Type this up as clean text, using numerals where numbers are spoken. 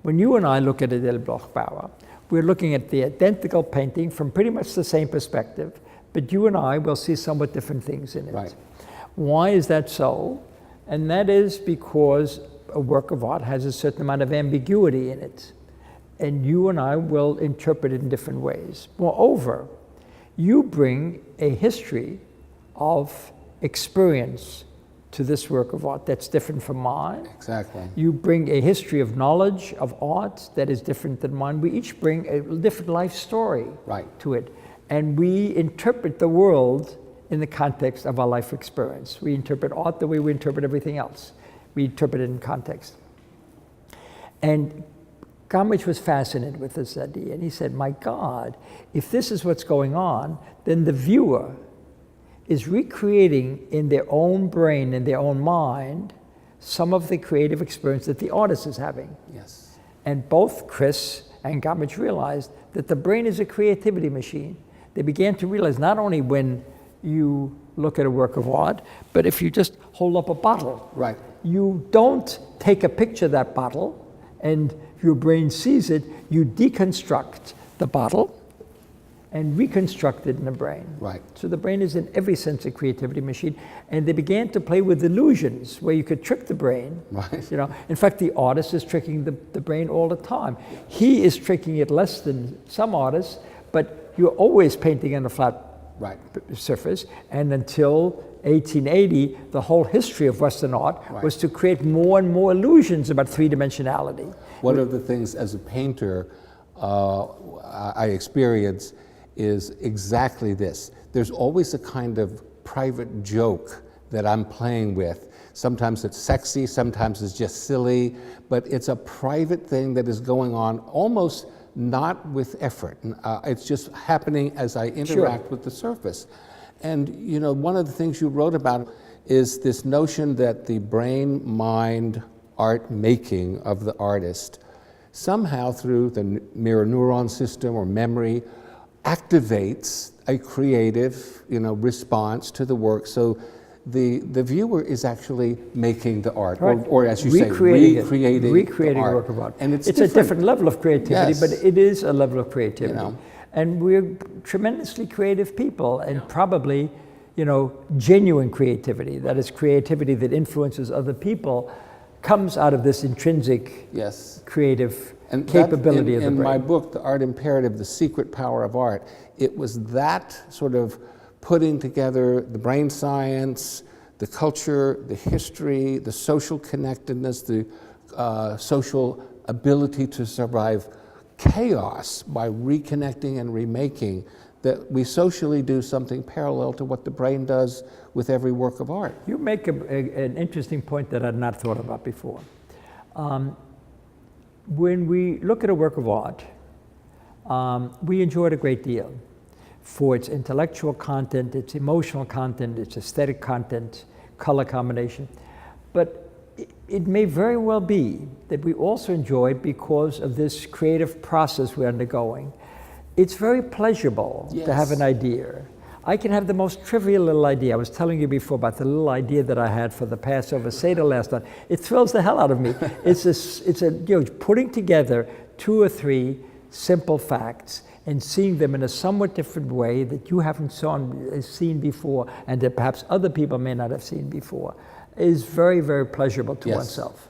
When you and I look at a Del Bloch-Bauer, we're looking at the identical painting from pretty much the same perspective, but you and I will see somewhat different things in it. Right. Why is that so? And that is because a work of art has a certain amount of ambiguity in it. And you and I will interpret it in different ways. Moreover, you bring a history of experience to this work of art that's different from mine. Exactly. You bring a history of knowledge of art that is different than mine. We each bring a different life story to it. And we interpret the world in the context of our life experience. We interpret art the way we interpret everything else. We interpret it in context. And Gombrich was fascinated with this idea, and he said, my God, if this is what's going on, then the viewer is recreating in their own brain, in their own mind, some of the creative experience that the artist is having. Yes. And both Chris and Gombrich realized that the brain is a creativity machine. They began to realize not only when you look at a work of art, but if you just hold up a bottle. Right. You don't take a picture of that bottle and your brain sees it, you deconstruct the bottle and reconstruct it in the brain. Right. So the brain is in every sense a creativity machine. And they began to play with illusions where you could trick the brain. Right. You know, in fact, the artist is tricking the brain all the time. He is tricking it less than some artists, but you're always painting on a flat surface. And until 1880, the whole history of Western art was to create more and more illusions about three-dimensionality. One of the things as a painter I experience is exactly this. There's always a kind of private joke that I'm playing with. Sometimes it's sexy, sometimes it's just silly, but it's a private thing that is going on almost not with effort. It's just happening as I interact with the surface. And you know, one of the things you wrote about is this notion that the brain-mind art making of the artist somehow through the mirror neuron system or memory activates a creative, response to the work. So the viewer is actually making the art, or as you say, recreating a work of art. And it's a different level of creativity, but it is a level of creativity. And we're tremendously creative people, and probably, genuine creativity, that is creativity that influences other people, comes out of this intrinsic creative capability of the brain. In my book, The Art Imperative, The Secret Power of Art, it was that sort of putting together the brain science, the culture, the history, the social connectedness, the social ability to survive chaos by reconnecting and remaking, that we socially do something parallel to what the brain does with every work of art. You make an interesting point that I'd not thought about before. When we look at a work of art, we enjoy it a great deal for its intellectual content, its emotional content, its aesthetic content, color combination. But it may very well be that we also enjoy it because of this creative process we're undergoing. It's very pleasurable to have an idea. I can have the most trivial little idea. I was telling you before about the little idea that I had for the Passover Seder last night. It thrills the hell out of me. It's putting together 2 or 3 simple facts and seeing them in a somewhat different way that you haven't seen before and that perhaps other people may not have seen before is very, very pleasurable to oneself.